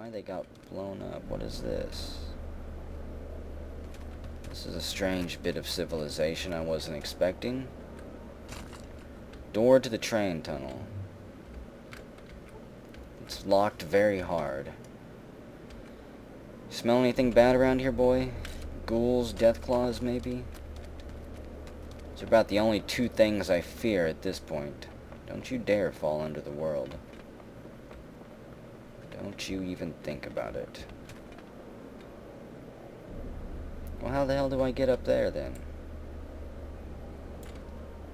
why they got blown up. What is this? This is a strange bit of civilization I wasn't expecting. Door to the train tunnel. It's locked very hard. Smell anything bad around here, boy? Ghouls, death claws, maybe? Those are about the only two things I fear at this point. Don't you dare fall under the world. Don't you even think about it. Well, how the hell do I get up there, then?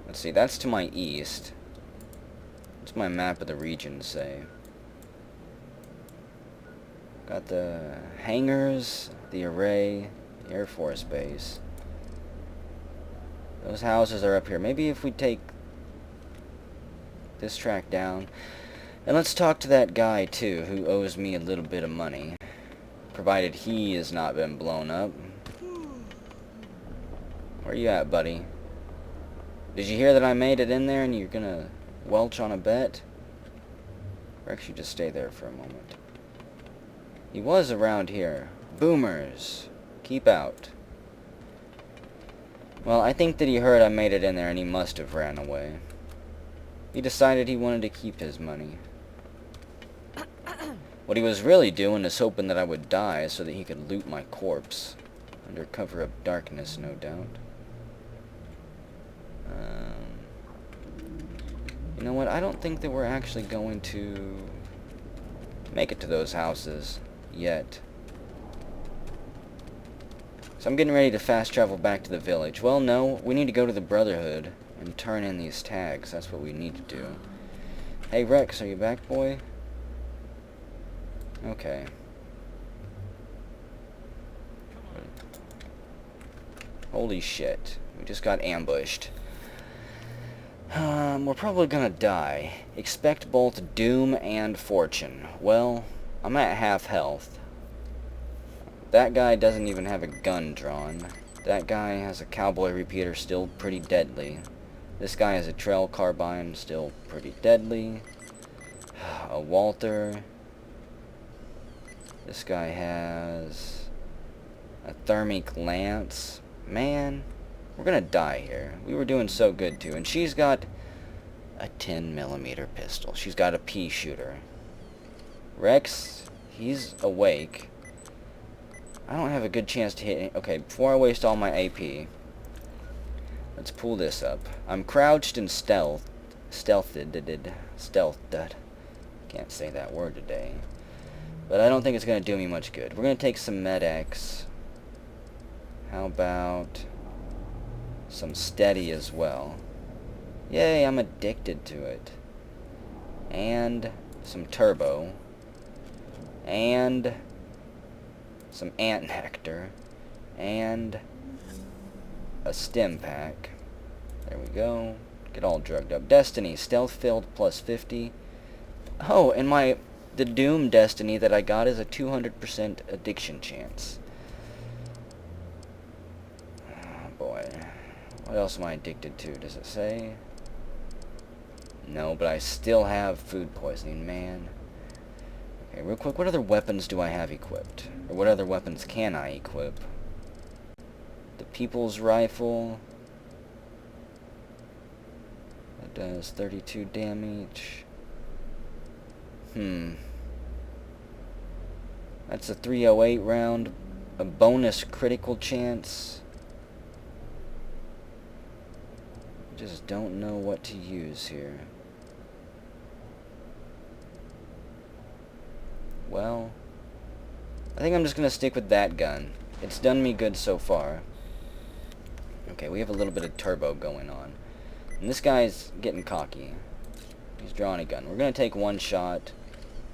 Let's see, that's to my east. What's my map of the region say? Got the hangars, the array, the Air Force Base. Those houses are up here. Maybe if we take this track down. And let's talk to that guy, too, who owes me a little bit of money. Provided he has not been blown up. Where you at, buddy? Did you hear that I made it in there and you're gonna welch on a bet? Or actually just stay there for a moment. He was around here. Boomers. Keep out. Well, I think that he heard I made it in there and he must have ran away. He decided he wanted to keep his money. What he was really doing is hoping that I would die so that he could loot my corpse. Under cover of darkness, no doubt. You know what? I don't think that we're actually going to make it to those houses yet. So I'm getting ready to fast travel back to the village. Well, no, we need to go to the Brotherhood and turn in these tags. That's what we need to do. Hey, Rex, are you back, boy? Okay. Holy shit. We just got ambushed. We're probably gonna die. Expect both doom and fortune. Well, I'm at half health. That guy doesn't even have a gun drawn. That guy has a cowboy repeater, still pretty deadly. This guy has a trail carbine, still pretty deadly. A Walther. This guy has a thermic lance. Man, we're gonna die here. We were doing so good too. And she's got a 10mm pistol. She's got a pea shooter. Rex, he's awake. I don't have a good chance to hit. Okay, before I waste all my AP, let's pull this up. I'm crouched and stealthed. Can't say that word today. But I don't think it's going to do me much good. We're going to take some Med-X. How about some steady as well? Yay, I'm addicted to it. And some turbo. And some ant nectar. And a stim pack. There we go. Get all drugged up. Destiny, stealth filled plus 50. Oh, and the Doom Destiny that I got is a 200% addiction chance. Oh boy. What else am I addicted to? Does it say? No, but I still have food poisoning, man. Okay, real quick, what other weapons do I have equipped? Or what other weapons can I equip? The People's Rifle. That does 32 damage. That's a 308 round. A bonus critical chance. Just don't know what to use here. Well, I think I'm just gonna stick with that gun. It's done me good so far. Okay, we have a little bit of turbo going on. And this guy's getting cocky. He's drawing a gun. We're gonna take one shot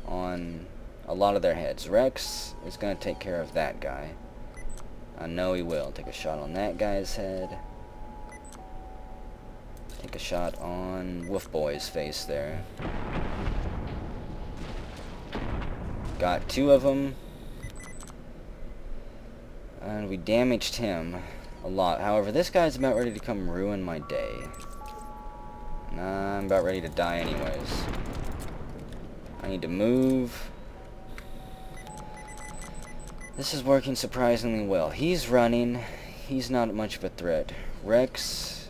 on a lot of their heads. Rex is gonna take care of that guy. I know he will. Take a shot on that guy's head. Take a shot on Wolf Boy's face there. Got two of them. And we damaged him a lot. However, this guy's about ready to come ruin my day. Nah, I'm about ready to die anyways. I need to move. This is working surprisingly well. He's running. He's not much of a threat. Rex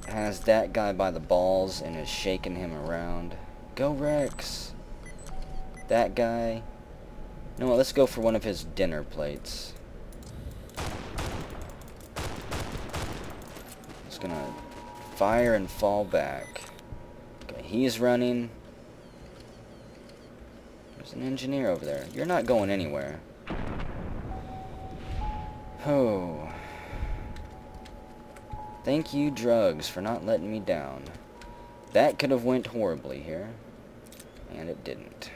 has that guy by the balls and is shaking him around. Go, Rex. That guy. You know what? Let's go for one of his dinner plates. Just gonna fire and fall back. Okay, he's running. There's an engineer over there. You're not going anywhere. Oh. Thank you, drugs, for not letting me down. That could have went horribly here. And it didn't.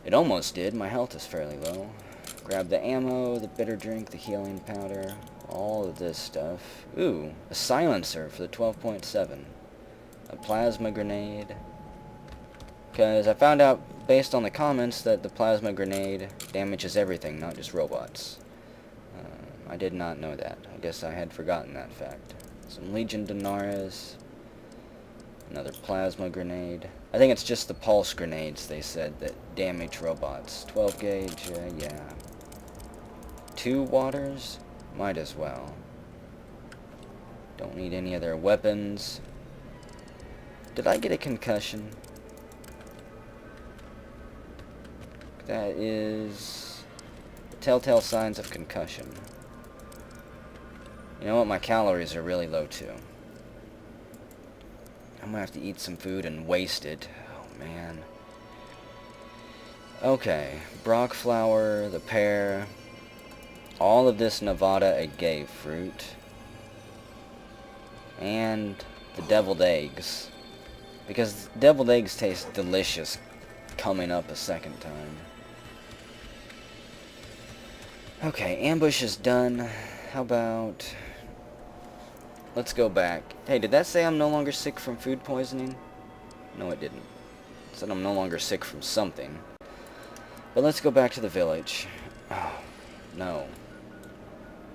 It almost did. My health is fairly low. Grab the ammo, the bitter drink, the healing powder, all of this stuff. Ooh, a silencer for the 12.7. A plasma grenade. Because I found out, based on the comments, that the plasma grenade damages everything, not just robots. I did not know that. I guess I had forgotten that fact. Some Legion Donaris. Another plasma grenade. I think it's just the pulse grenades, they said, that damage robots. 12 gauge, yeah. 2 waters? Might as well. Don't need any other weapons. Did I get a concussion? That is telltale signs of concussion. You know what? My calories are really low too. I'm gonna have to eat some food and waste it. Oh man. Okay. Brock flower, the pear. All of this Nevada agave fruit. And the deviled eggs. Because deviled eggs taste delicious coming up a second time. Okay, ambush is done. How about... let's go back. Hey, did that say I'm no longer sick from food poisoning? No, it didn't. It said I'm no longer sick from something. But let's go back to the village. Oh, no.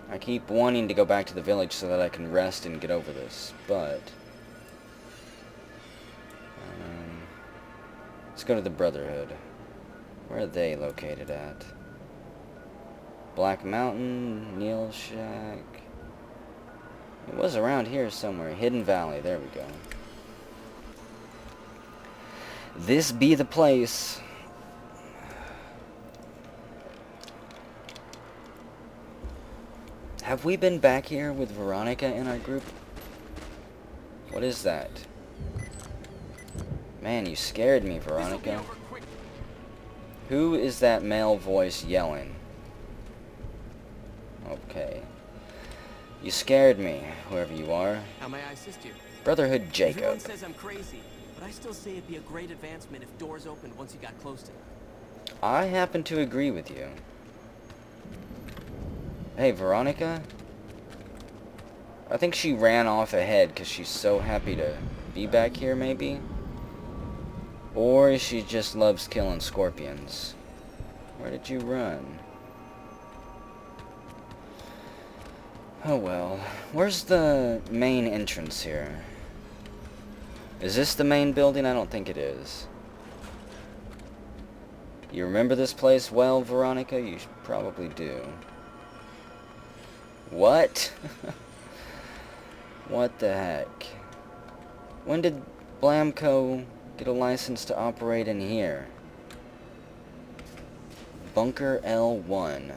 I keep wanting to go back to the village so that I can rest and get over this, but... let's go to the Brotherhood. Where are they located at? Black Mountain, Neil Shack... it was around here somewhere. Hidden Valley. There we go. This be the place. Have we been back here with Veronica in our group? What is that? Man, you scared me, Veronica. Who is that male voice yelling? Okay. You scared me, whoever you are. How may I assist you? Brotherhood Jacob. Everyone says I'm crazy, but I still say it'd be a great advancement if doors opened once you got close to them. I happen to agree with you. Hey, Veronica? I think she ran off ahead because she's so happy to be back here, maybe? Or she just loves killing scorpions. Where did you run? Oh well. Where's the main entrance here? Is this the main building? I don't think it is. You remember this place well, Veronica? You probably do. What? What the heck? When did Blamco get a license to operate in here? Bunker L1.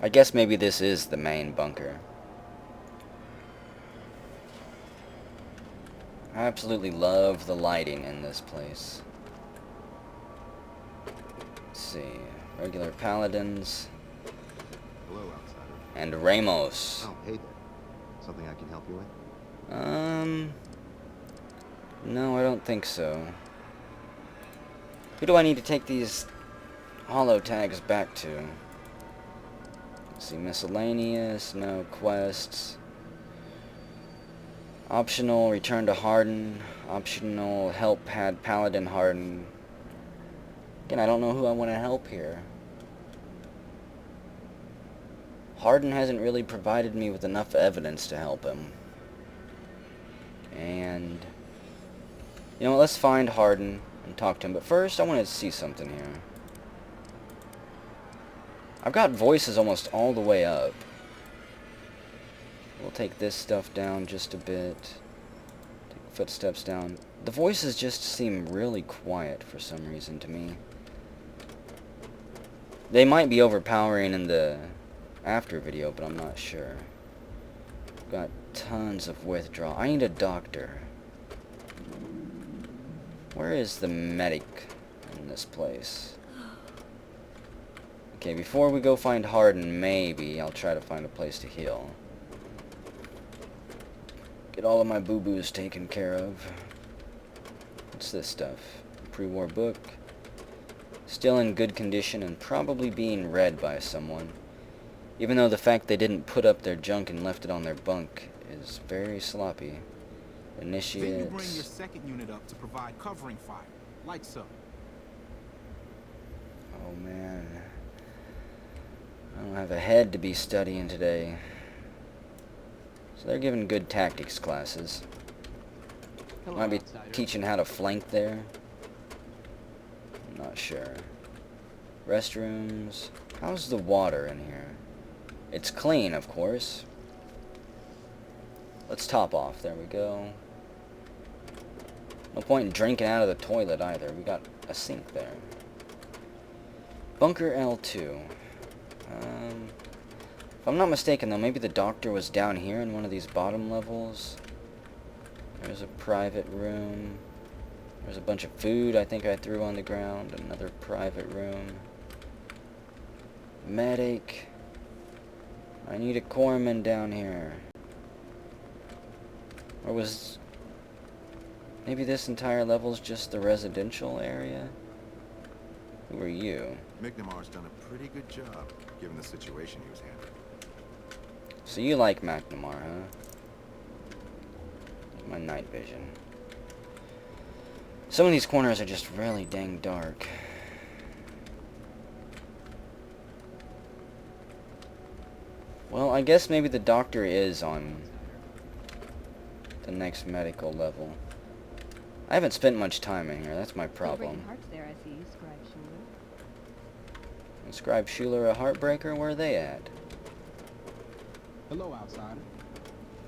I guess maybe this is the main bunker. I absolutely love the lighting in this place. Let's see. Regular paladins. Hello, outsider. And Ramos. Oh, hey there. Something I can help you with? No, I don't think so. Who do I need to take these holo tags back to? Let's see, miscellaneous, no quests. Optional, return to Harden. Optional, help pad Paladin Harden. Again, I don't know who I want to help here. Harden hasn't really provided me with enough evidence to help him. And... you know what, let's find Harden and talk to him. But first, I want to see something here. I've got voices almost all the way up. We'll take this stuff down just a bit. Take footsteps down. The voices just seem really quiet for some reason to me. They might be overpowering in the after video, but I'm not sure. Got tons of withdrawal. I need a doctor. Where is the medic in this place? Okay, before we go find Harden, maybe I'll try to find a place to heal. Get all of my boo-boos taken care of. What's this stuff? Pre-war book. Still in good condition and probably being read by someone. Even though the fact they didn't put up their junk and left it on their bunk is very sloppy. Initiates. Then you bring your second unit up to provide covering fire, like so. Oh man. I don't have a head to be studying today. So they're giving good tactics classes. Might be teaching how to flank there. I'm not sure. Restrooms. How's the water in here? It's clean, of course. Let's top off. There we go. No point in drinking out of the toilet either. We got a sink there. Bunker L2. If I'm not mistaken, though, maybe the doctor was down here in one of these bottom levels. There's a private room. There's a bunch of food I think I threw on the ground. Another private room. Medic. I need a corpsman down here. Or was... maybe this entire level's just the residential area? Who are you? McNamar's done a pretty good job, given the situation he was handling. So you like McNamar, huh? My night vision. Some of these corners are just really dang dark. Well, I guess maybe the doctor is on the next medical level. I haven't spent much time in here, that's my problem. Is Scribe Schuler a heartbreaker? Where are they at? Hello, outsider.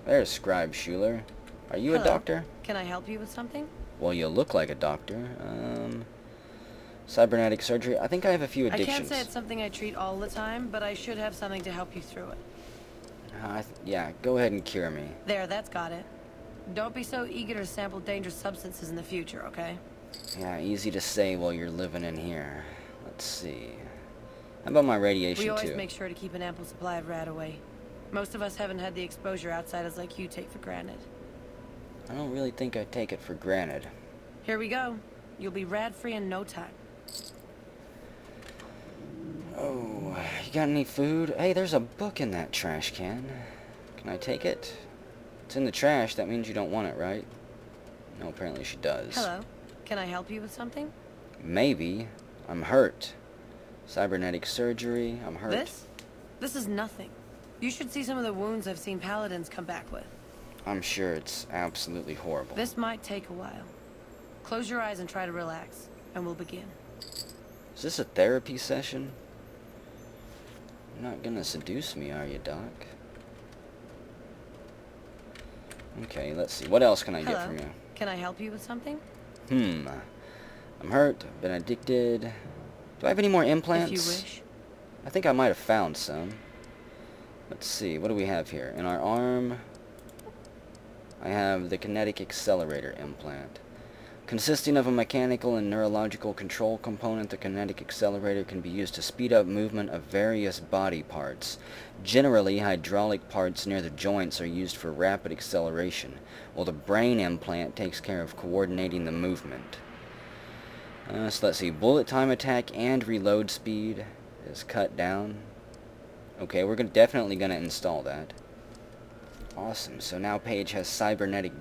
There's Scribe Schuler. Are you a doctor? Can I help you with something? Well, you look like a doctor. Cybernetic surgery. I think I have a few I addictions. can't say it's something I treat all the time, but I should have something to help you through it. Yeah, go ahead and cure me. There, that's got it. Don't be so eager to sample dangerous substances in the future, okay? Yeah, easy to say while you're living in here. Let's see. How about my radiation, We always too? make sure to keep an ample supply of Radaway. Most of us haven't had the exposure outsiders like you take for granted. I don't really think I take it for granted. Here we go. You'll be rad-free in no time. Oh, you got any food? Hey, there's a book in that trash can. Can I take it? It's in the trash. That means you don't want it, right? No, apparently she does. Hello. Can I help you with something? Maybe. I'm hurt. Cybernetic surgery. I'm hurt. This is nothing. You should see some of the wounds I've seen paladins come back with. I'm sure it's absolutely horrible. This might take a while. Close your eyes and try to relax, and we'll begin. Is this a therapy session? You're not gonna seduce me, are you, Doc? Okay, let's see. What else can I get from you? Can I help you with something? I'm hurt. I've been addicted. Do I have any more implants? If you wish. I think I might have found some. Let's see. What do we have here? In our arm, I have the kinetic accelerator implant. Consisting of a mechanical and neurological control component, the kinetic accelerator can be used to speed up movement of various body parts. Generally, hydraulic parts near the joints are used for rapid acceleration, while the brain implant takes care of coordinating the movement. So let's see. Bullet time attack and reload speed is cut down. Okay, we're definitely going to install that. Awesome. So now Paige has cybernetic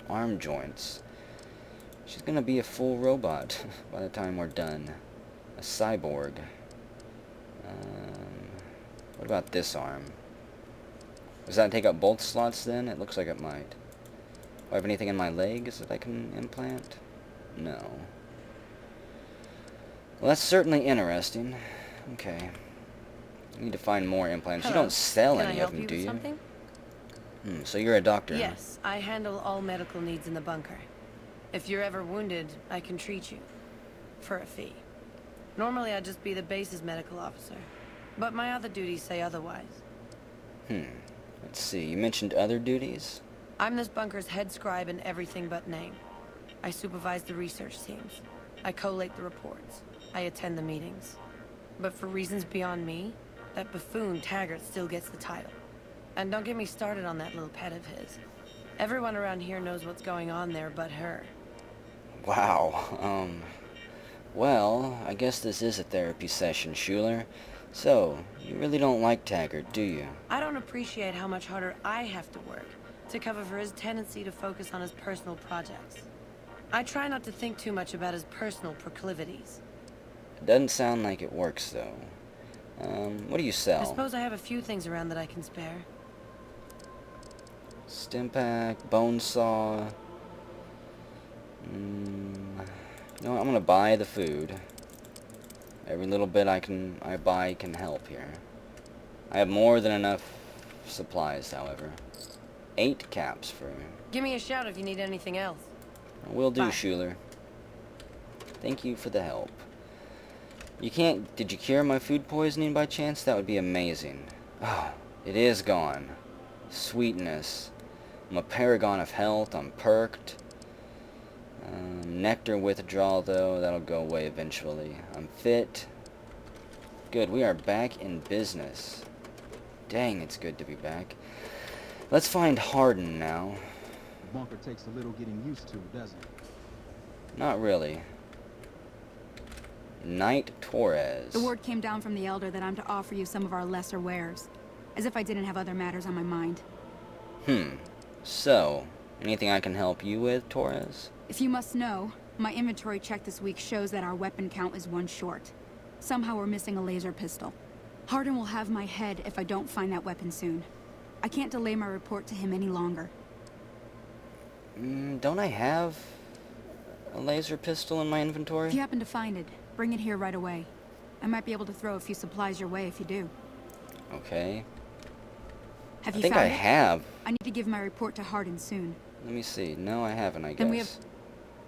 arm joints. She's going to be a full robot by the time we're done. A cyborg. What about this arm? Does that take up both slots then? It looks like it might. Do I have anything in my legs that I can implant? No. Well, that's certainly interesting. Okay. I need to find more implants. You Hello. don't sell Can I any help of them, you do with you? something? So you're a doctor, huh? Yes, I handle all medical needs in the bunker. If you're ever wounded, I can treat you. For a fee. Normally I'd just be the base's medical officer. But my other duties say otherwise. Let's see. You mentioned other duties? I'm this bunker's head scribe in everything but name. I supervise the research teams. I collate the reports. I attend the meetings. But for reasons beyond me, that buffoon Taggart still gets the title. And don't get me started on that little pet of his. Everyone around here knows what's going on there but her. Wow. Well, I guess this is a therapy session, Schuler. So, you really don't like Taggart, do you? I don't appreciate how much harder I have to work to cover for his tendency to focus on his personal projects. I try not to think too much about his personal proclivities. It doesn't sound like it works, though. What do you I sell? suppose I have a few things around that I can spare. Stimpack, bone saw. You know what, I'm gonna buy the food. Every little bit I buy can help here. I have more than enough supplies, however. 8 caps for you. Give me a shout if you need anything else. Will do, Bye. Schuler. Thank you for the help. Did you cure my food poisoning by chance? That would be amazing. Oh, it is gone. Sweetness. I'm a paragon of health. I'm perked. Nectar withdrawal, though. That'll go away eventually. I'm fit. Good, we are back in business. Dang, it's good to be back. Let's find Hardin now. The bunker takes a little getting used to, doesn't it? Not really. Knight Torres. The word came down from the Elder that I'm to offer you some of our lesser wares. As if I didn't have other matters on my mind. So, anything I can help you with, Torres? If you must know, my inventory check this week shows that our weapon count is 1 short. Somehow we're missing a laser pistol. Hardin will have my head if I don't find that weapon soon. I can't delay my report to him any longer. Don't I have a laser pistol in my inventory? If you happen to find it, bring it here right away. I might be able to throw a few supplies your way if you do. Okay. Have I you think found I it? have. I need to give my report to Hardin soon. Let me see. No, I haven't, I guess. Then we have...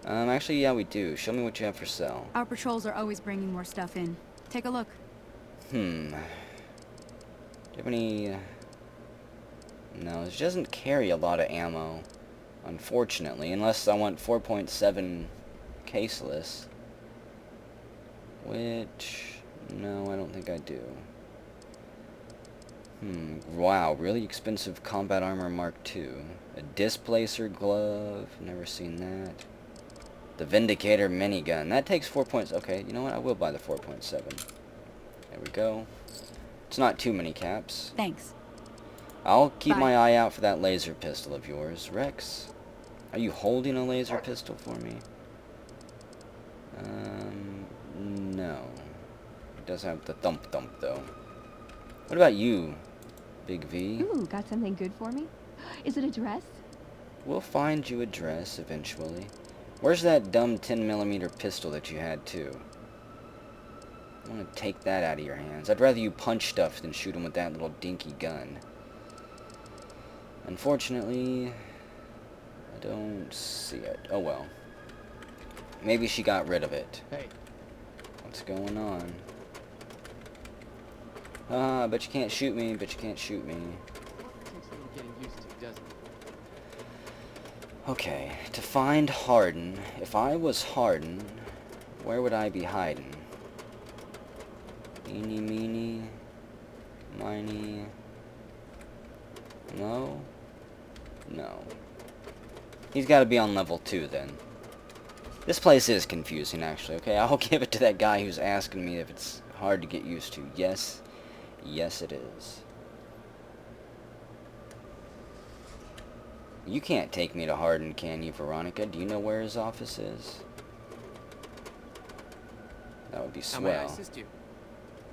Actually, yeah, we do. Show me what you have for sale. Our patrols are always bringing more stuff in. Take a look. Do you have any... No, it doesn't carry a lot of ammo. Unfortunately, unless I want 4.7 caseless. Which... No, I don't think I do. Wow, really expensive combat armor Mark II. A displacer glove. Never seen that. The Vindicator minigun. That takes 4 points. Okay, you know what? I will buy the 4.7. There we go. It's not too many caps. Thanks. I'll keep Bye. my eye out for that laser pistol of yours. Rex, are you holding a laser pistol for me? No. It does have the thump-thump, though. What about you, Big V? Ooh, got something good for me? Is it a dress? We'll find you a dress eventually. Where's that dumb 10mm pistol that you had, too? I want to take that out of your hands. I'd rather you punch stuff than shoot him with that little dinky gun. Unfortunately, I don't see it. Oh well. Maybe she got rid of it. Hey. What's going on? Ah, but you can't shoot me, but you can't shoot me. Takes a little getting used to, doesn't it? Okay, to find Hardin. If I was Hardin, where would I be hiding? Eeny, meeny, miny. No? No. He's got to be on level 2 then. This place is confusing, actually, okay? I'll give it to that guy who's asking me if it's hard to get used to. Yes. Yes, it is. You can't take me to Hardin, can you, Veronica? Do you know where his office is? That would be How may I swell. assist you?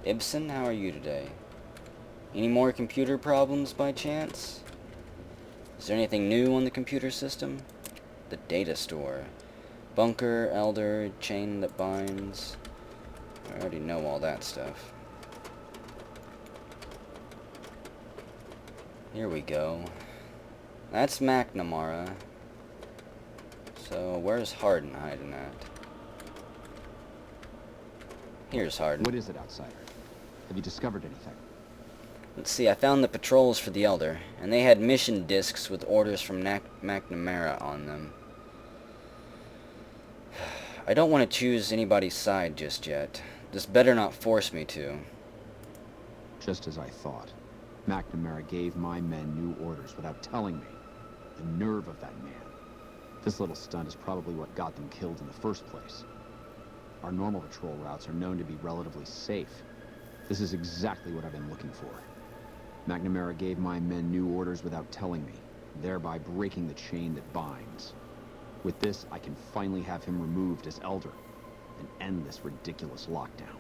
Ibsen, how are you today? Any more computer problems by chance? Is there anything new on the computer system? The data store. Bunker, elder, chain that binds. I already know all that stuff. Here we go. That's McNamara. So, where's Harden hiding at? Here's Harden. What is it, outsider? Have you discovered anything? Let's see, I found the patrols for the Elder, and they had mission discs with orders from McNamara on them. I don't want to choose anybody's side just yet. This better not force me to. Just as I thought. McNamara gave my men new orders without telling me. The nerve of that man. This little stunt is probably what got them killed in the first place. Our normal patrol routes are known to be relatively safe. This is exactly what I've been looking for. McNamara gave my men new orders without telling me, thereby breaking the chain that binds. With this, I can finally have him removed as Elder and end this ridiculous lockdown.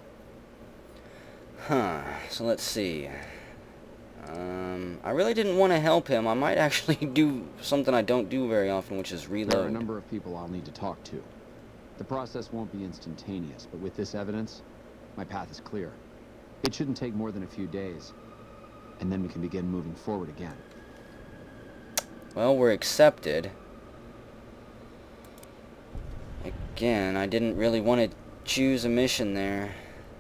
Huh, so let's see. I really didn't want to help him. I might actually do something I don't do very often, which is reload. There are a number of people I'll need to talk to. The process won't be instantaneous, but with this evidence, my path is clear. It shouldn't take more than a few days, and then we can begin moving forward again. Well, we're accepted. Again, I didn't really want to choose a mission there.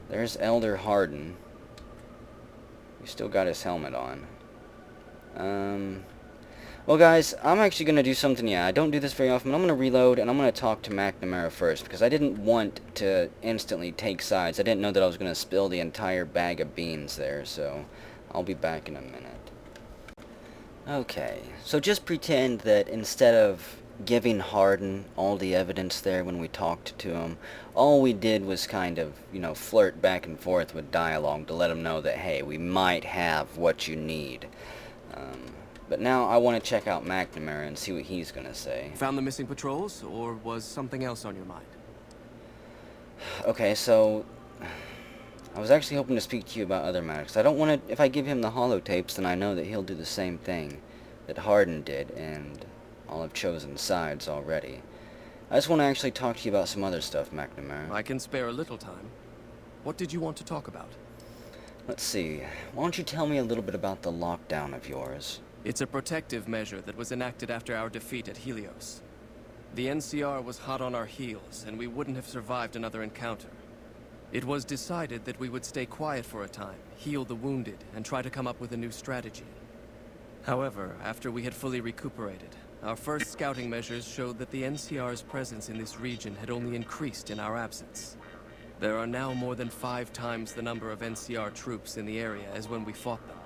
There's Elder Harden. He still got his helmet on. Well, guys, I'm actually going to do something, yeah, I don't do this very often, but I'm going to reload, and I'm going to talk to McNamara first, because I didn't want to instantly take sides. I didn't know that I was going to spill the entire bag of beans there, so I'll be back in a minute. Okay, so just pretend that instead of giving Harden all the evidence there when we talked to him, all we did was kind of, you know, flirt back and forth with dialogue to let him know that, hey, we might have what you need. But now I want to check out McNamara and see what he's going to say. Found the missing patrols, or was something else on your mind? Okay, so I was actually hoping to speak to you about other matters. I don't want to, if I give him the holotapes, then I know that he'll do the same thing that Harden did, and I'll have chosen sides already. I just want to actually talk to you about some other stuff, McNamara. I can spare a little time. What did you want to talk about? Let's see. Why don't you tell me a little bit about the lockdown of yours? It's a protective measure that was enacted after our defeat at Helios. The NCR was hot on our heels, and we wouldn't have survived another encounter. It was decided that we would stay quiet for a time, heal the wounded, and try to come up with a new strategy. However, after we had fully recuperated, our first scouting measures showed that the NCR's presence in this region had only increased in our absence. There are now more than 5 times the number of NCR troops in the area as when we fought them.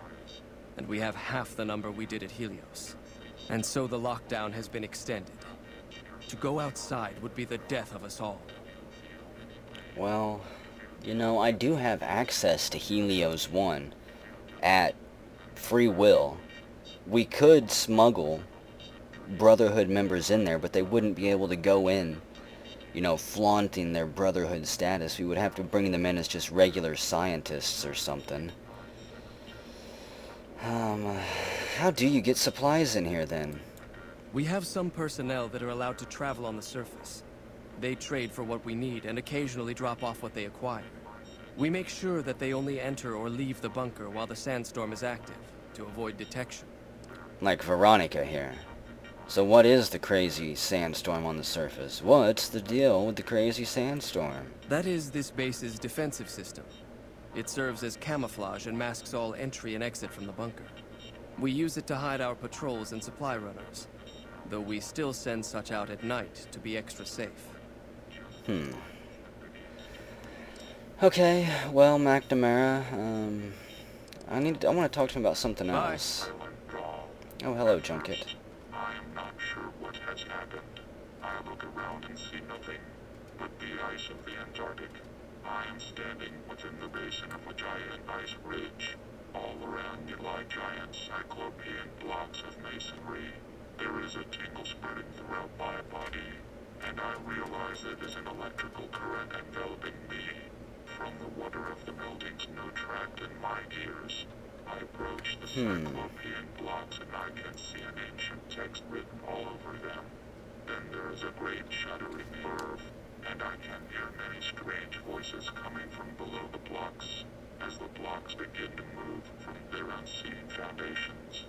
And we have half the number we did at Helios. And so the lockdown has been extended. To go outside would be the death of us all. Well, you know, I do have access to Helios 1 at free will. We could smuggle Brotherhood members in there, but they wouldn't be able to go in, you know, flaunting their Brotherhood status. We would have to bring them in as just regular scientists or something. How do you get supplies in here, then? We have some personnel that are allowed to travel on the surface. They trade for what we need and occasionally drop off what they acquire. We make sure that they only enter or leave the bunker while the sandstorm is active, to avoid detection. Like Veronica here. So what is the crazy sandstorm on the surface? What's the deal with the crazy sandstorm? That is this base's defensive system. It serves as camouflage and masks all entry and exit from the bunker. We use it to hide our patrols and supply runners, though we still send such out at night to be extra safe. Okay, well, McNamara, I want to talk to him about something else. Oh, hello, Junket. I am not sure what has happened. I look around and see nothing but the ice of the Antarctic. I am standing within the basin of a giant ice bridge. All around me lie giant cyclopean blocks of masonry. There is a tingle spreading throughout my body, and I realize it is an electrical current enveloping me. From the water of the buildings no tract in my ears. I approach the cyclopean blocks and I can see an ancient text written all over them. Then there is a great shuddering burr, and I can hear many strange voices coming from below the blocks, as the blocks begin to move from their unseen foundations.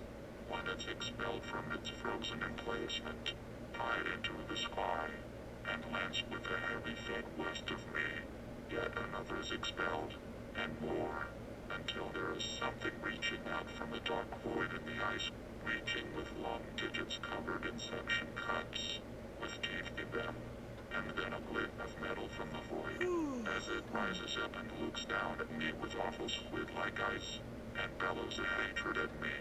When it's expelled from its frozen emplacement, tied into the sky, and lands with a heavy thud west of me, yet another is expelled, and more, until there is something reaching out from the dark void in the ice, reaching with long digits covered in suction cuts, with teeth in them, and then a glint of metal from the void, as it rises up and looks down at me with awful squid-like eyes, and bellows a hatred at me,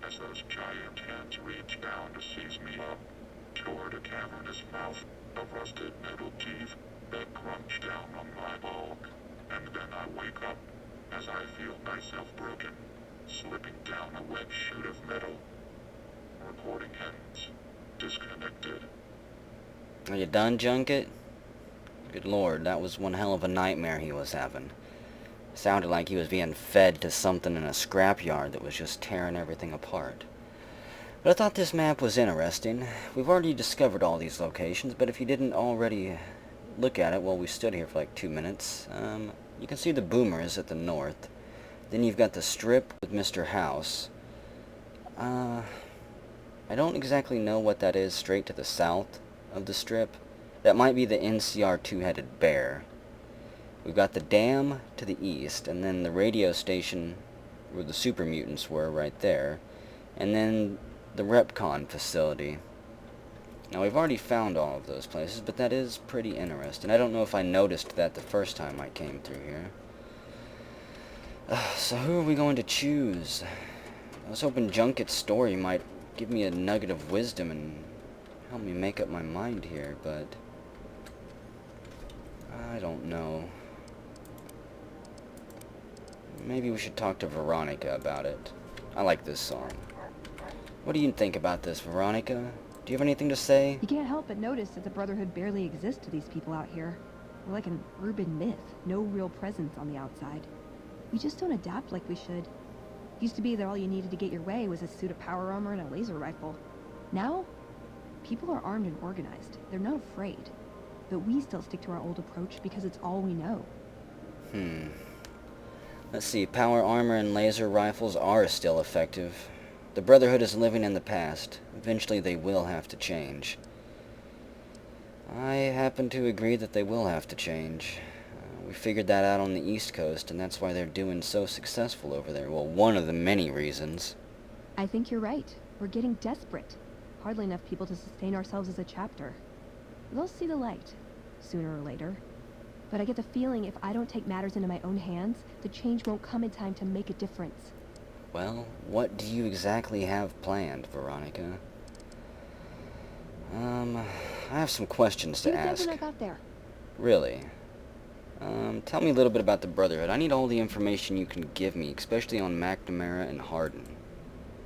as those giant hands reach down to seize me up, toward a cavernous mouth of rusted metal teeth that crunch down on my bulk, and then I wake up, as I feel myself broken, slipping down a wet chute of metal. Recording ends. Disconnected. Are you done, Junket? Good lord, that was one hell of a nightmare he was having. Sounded like he was being fed to something in a scrapyard that was just tearing everything apart. But I thought this map was interesting. We've already discovered all these locations, but if you didn't already look at it while we stood here for like 2 minutes, you can see the boomers at the north. Then you've got the strip with Mr. House. I don't exactly know what that is straight to the south of the strip. That might be the NCR two-headed bear. We've got the dam to the east, and then the radio station where the super mutants were right there, and then the Repcon facility. Now, we've already found all of those places, but that is pretty interesting. I don't know if I noticed that the first time I came through here. So who are we going to choose? I was hoping Junket's story might give me a nugget of wisdom and help me make up my mind here, but I don't know. Maybe we should talk to Veronica about it. I like this song. What do you think about this, Veronica? Do you have anything to say? You can't help but notice that the Brotherhood barely exists to these people out here. We're like an urban myth, no real presence on the outside. We just don't adapt like we should. Used to be that all you needed to get your way was a suit of power armor and a laser rifle. Now, people are armed and organized. They're not afraid. But we still stick to our old approach because it's all we know. Let's see, power armor and laser rifles are still effective. The Brotherhood is living in the past. Eventually they will have to change. I happen to agree that they will have to change. We figured that out on the East Coast, and that's why they're doing so successful over there. Well, one of the many reasons. I think you're right. We're getting desperate. Hardly enough people to sustain ourselves as a chapter. They'll see the light, sooner or later. But I get the feeling if I don't take matters into my own hands, the change won't come in time to make a difference. Well, what do you exactly have planned, Veronica? I have some questions to ask. I got there. Really? Tell me a little bit about the Brotherhood. I need all the information you can give me, especially on McNamara and Hardin.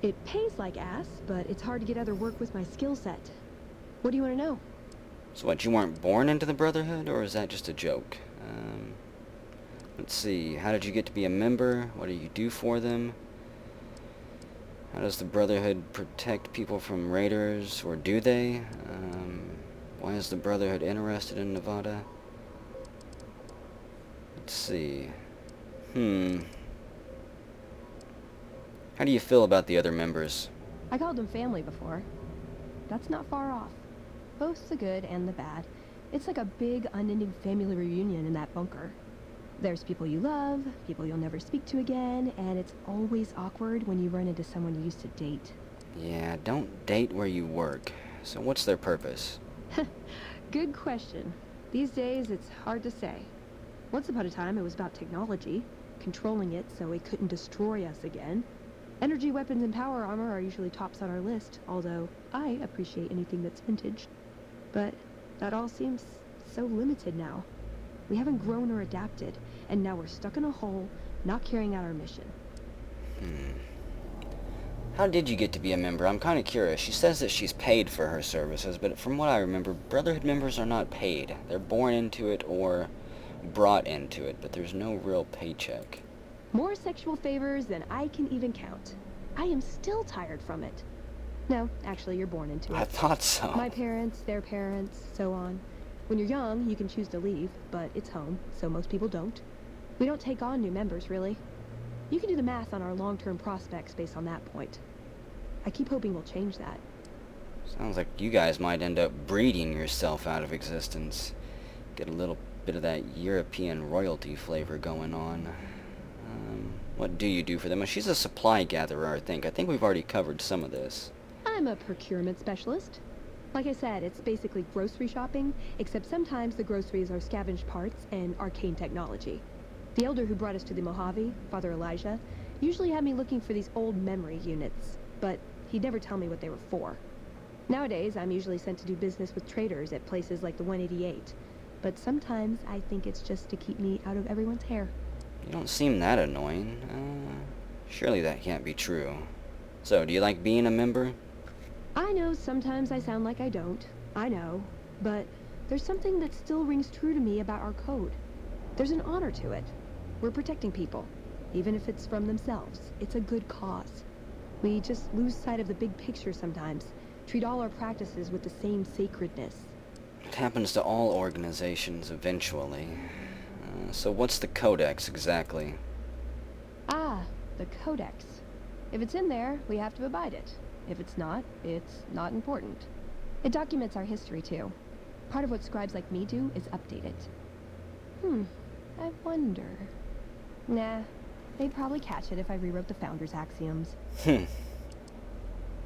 It pays like ass, but it's hard to get other work with my skill set. What do you want to know? So what, you weren't born into the Brotherhood, or is that just a joke? Let's see, how did you get to be a member? What do you do for them? How does the Brotherhood protect people from raiders, or do they? Why is the Brotherhood interested in Nevada? Let's see. How do you feel about the other members? I called them family before. That's not far off. Both the good and the bad. It's like a big, unending family reunion in that bunker. There's people you love, people you'll never speak to again, and it's always awkward when you run into someone you used to date. Yeah, don't date where you work. So what's their purpose? Good question. These days, it's hard to say. Once upon a time, it was about technology, controlling it so it couldn't destroy us again. Energy weapons and power armor are usually tops on our list, although I appreciate anything that's vintage. But that all seems so limited now. We haven't grown or adapted, and now we're stuck in a hole, not carrying out our mission. How did you get to be a member? I'm kind of curious. She says that she's paid for her services, but from what I remember, Brotherhood members are not paid. They're born into it or brought into it, but there's no real paycheck. More sexual favors than I can even count. I am still tired from it. No, actually, you're born into it. I thought so. My parents, their parents, so on. When you're young, you can choose to leave, but it's home, so most people don't. We don't take on new members, really. You can do the math on our long-term prospects based on that point. I keep hoping we'll change that. Sounds like you guys might end up breeding yourself out of existence. Get a little bit of that European royalty flavor going on. What do you do for them? She's a supply gatherer, I think. I think we've already covered some of this. I'm a procurement specialist. Like I said, it's basically grocery shopping, except sometimes the groceries are scavenged parts and arcane technology. The elder who brought us to the Mojave, Father Elijah, usually had me looking for these old memory units, but he'd never tell me what they were for. Nowadays, I'm usually sent to do business with traders at places like the 188, but sometimes I think it's just to keep me out of everyone's hair. You don't seem that annoying. Surely that can't be true. So, do you like being a member? I know sometimes I sound like I don't. I know. But there's something that still rings true to me about our code. There's an honor to it. We're protecting people. Even if it's from themselves. It's a good cause. We just lose sight of the big picture sometimes. Treat all our practices with the same sacredness. It happens to all organizations eventually. So what's the Codex exactly? Ah, the Codex. If it's in there, we have to abide it. If it's not not important. It documents our history, too. Part of what scribes like me do is update it. I wonder... Nah, they'd probably catch it if I rewrote the Founder's Axioms. Be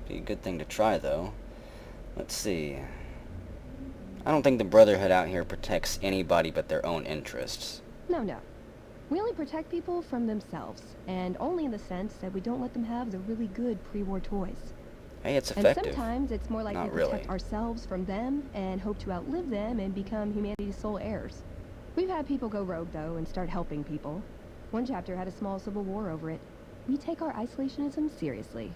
a good thing to try, though. Let's see. I don't think the Brotherhood out here protects anybody but their own interests. No. We only protect people from themselves, and only in the sense that we don't let them have the really good pre-war toys. Hey, it's effective. And sometimes it's more like Not we protect really. ourselves from them and hope to outlive them and become humanity's sole heirs. We've had people go rogue, though, and start helping people. One chapter had a small civil war over it. We take our isolationism seriously.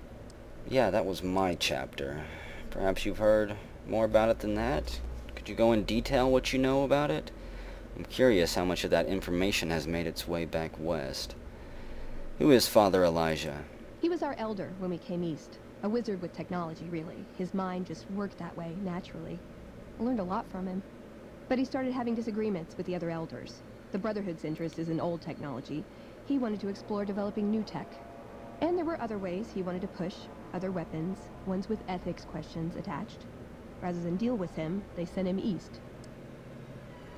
Yeah, that was my chapter. Perhaps you've heard more about it than that? Could you go in detail what you know about it? I'm curious how much of that information has made its way back west. Who is Father Elijah? He was our elder when we came east. A wizard with technology, really. His mind just worked that way, naturally. I learned a lot from him. But he started having disagreements with the other elders. The Brotherhood's interest is in old technology. He wanted to explore developing new tech. And there were other ways he wanted to push, other weapons, ones with ethics questions attached. Rather than deal with him, they sent him east.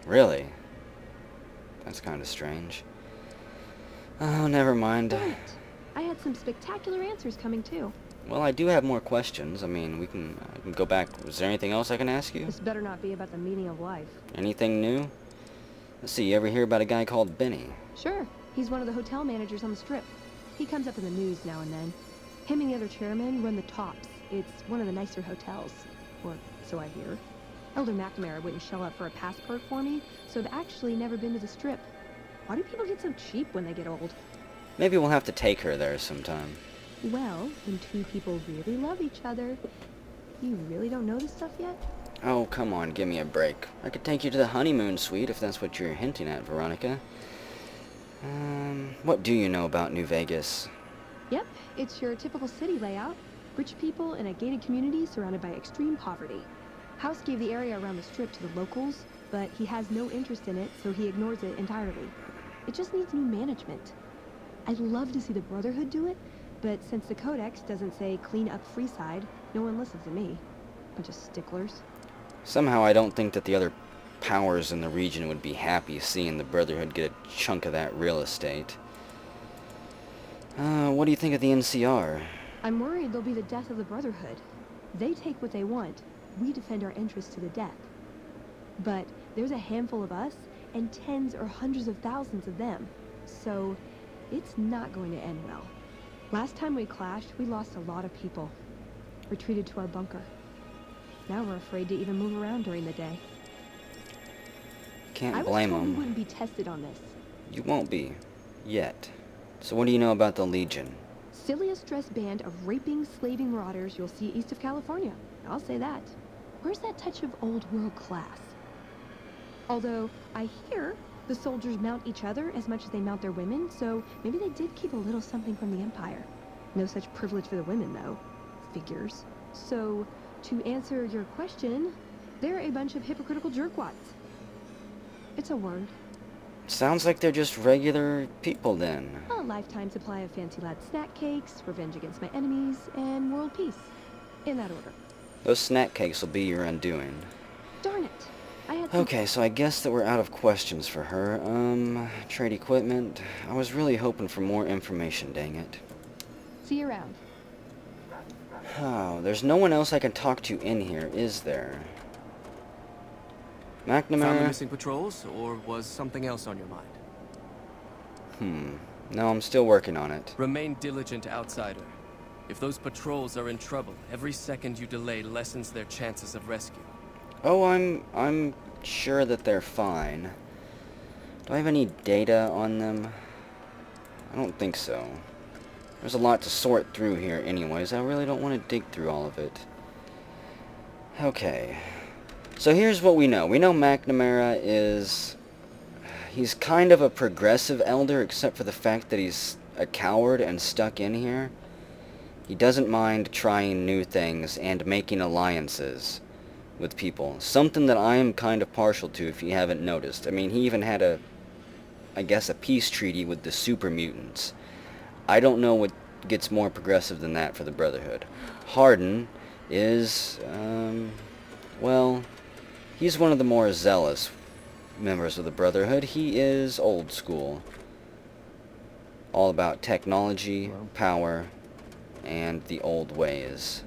Really? That's kind of strange. Oh, never mind. Right. I had some spectacular answers coming, too. Well, I do have more questions. I mean, I can go back. Was there anything else I can ask you? This better not be about the meaning of life. Anything new? Let's see, you ever hear about a guy called Benny? Sure. He's one of the hotel managers on the Strip. He comes up in the news now and then. Him and the other chairman run the Tops. It's one of the nicer hotels. Or so I hear. Elder McNamara wouldn't shell out for a passport for me, so I've actually never been to the Strip. Why do people get so cheap when they get old? Maybe we'll have to take her there sometime. Well, when two people really love each other, you really don't know this stuff yet? Oh, come on, give me a break. I could take you to the honeymoon suite if that's what you're hinting at, Veronica. What do you know about New Vegas? Yep, it's your typical city layout. Rich people in a gated community surrounded by extreme poverty. House gave the area around the Strip to the locals, but he has no interest in it, so he ignores it entirely. It just needs new management. I'd love to see the Brotherhood do it, but since the Codex doesn't say clean up Freeside, no one listens to me. Bunch of sticklers. Somehow I don't think that the other powers in the region would be happy seeing the Brotherhood get a chunk of that real estate. What do you think of the NCR? I'm worried they'll be the death of the Brotherhood. They take what they want. We defend our interests to the death. But there's a handful of us, and tens or hundreds of thousands of them. So, it's not going to end well. Last time we clashed, we lost a lot of people. Retreated to our bunker. Now we're afraid to even move around during the day. Can't blame I was told we them. wouldn't be tested on this. You won't be. Yet. So what do you know about the Legion? Silliest dressed band of raping, slaving marauders you'll see east of California. I'll say that. Where's that touch of old world class? Although, I hear the soldiers mount each other as much as they mount their women, so maybe they did keep a little something from the Empire. No such privilege for the women, though. Figures. So, to answer your question, they're a bunch of hypocritical jerkwads. It's a word. Sounds like they're just regular people then. A lifetime supply of fancy lad snack cakes, revenge against my enemies, and world peace. In that order. Those snack cakes will be your undoing. Darn it. I had some... Okay, so I guess that we're out of questions for her. Trade equipment. I was really hoping for more information, dang it. See you around. Oh, there's no one else I can talk to in here, is there? Found the McNamara? missing patrols, or was something else on your mind? No, I'm still working on it. Remain diligent, outsider. If those patrols are in trouble, every second you delay lessens their chances of rescue. Oh, I'm sure that they're fine. Do I have any data on them? I don't think so. There's a lot to sort through here anyways. I really don't want to dig through all of it. Okay. So here's what we know. We know McNamara is... He's kind of a progressive elder, except for the fact that he's a coward and stuck in here. He doesn't mind trying new things and making alliances with people. Something that I am kind of partial to, if you haven't noticed. I mean, he even had I guess, a peace treaty with the super mutants. I don't know what gets more progressive than that for the Brotherhood. Hardin is, well, he's one of the more zealous members of the Brotherhood. He is old school. All about technology, power, and the old ways.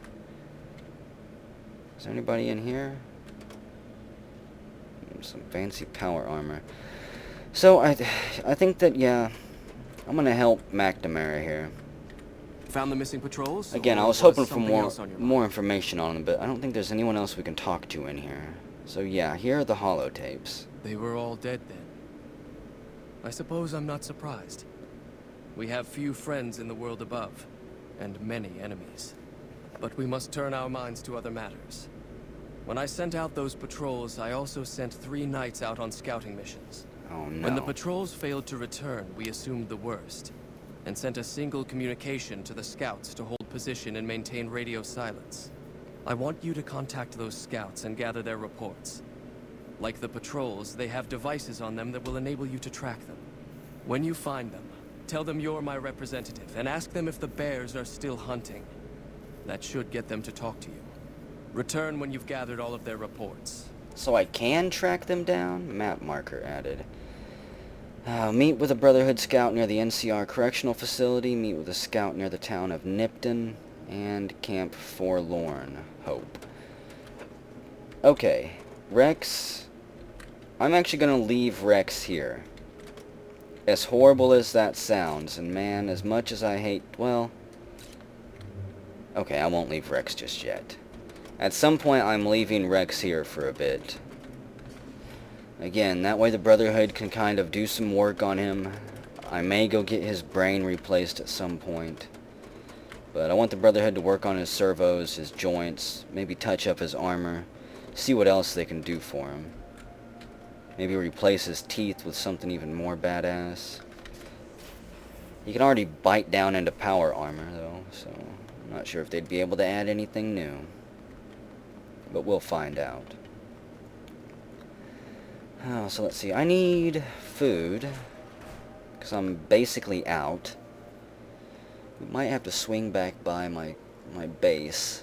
Is there anybody in here? Some fancy power armor. So, I think that, yeah, I'm gonna help McNamara here. Found the missing patrols? Again, or I was hoping for something else on your mind? more information on them, but I don't think there's anyone else we can talk to in here. So yeah, here are the holotapes. They were all dead then. I suppose I'm not surprised. We have few friends in the world above, and many enemies. But we must turn our minds to other matters. When I sent out those patrols, I also sent 3 knights out on scouting missions. Oh no. When the patrols failed to return, we assumed the worst, and sent a single communication to the scouts to hold position and maintain radio silence. I want you to contact those scouts and gather their reports. Like the patrols, they have devices on them that will enable you to track them. When you find them, tell them you're my representative, and ask them if the bears are still hunting. That should get them to talk to you. Return when you've gathered all of their reports. So I can track them down? Map marker added. Meet with a Brotherhood scout near the NCR Correctional Facility. Meet with a scout near the town of Nipton. And Camp Forlorn Hope. Okay. Rex. I'm actually going to leave Rex here. As horrible as that sounds, and man, as much as I hate... Well... Okay, I won't leave Rex just yet. At some point, I'm leaving Rex here for a bit. Again, that way the Brotherhood can kind of do some work on him. I may go get his brain replaced at some point. But I want the Brotherhood to work on his servos, his joints, maybe touch up his armor, see what else they can do for him. Maybe replace his teeth with something even more badass. He can already bite down into power armor, though, so I'm not sure if they'd be able to add anything new. But we'll find out. Oh, so let's see. I need food, because I'm basically out. We might have to swing back by my base.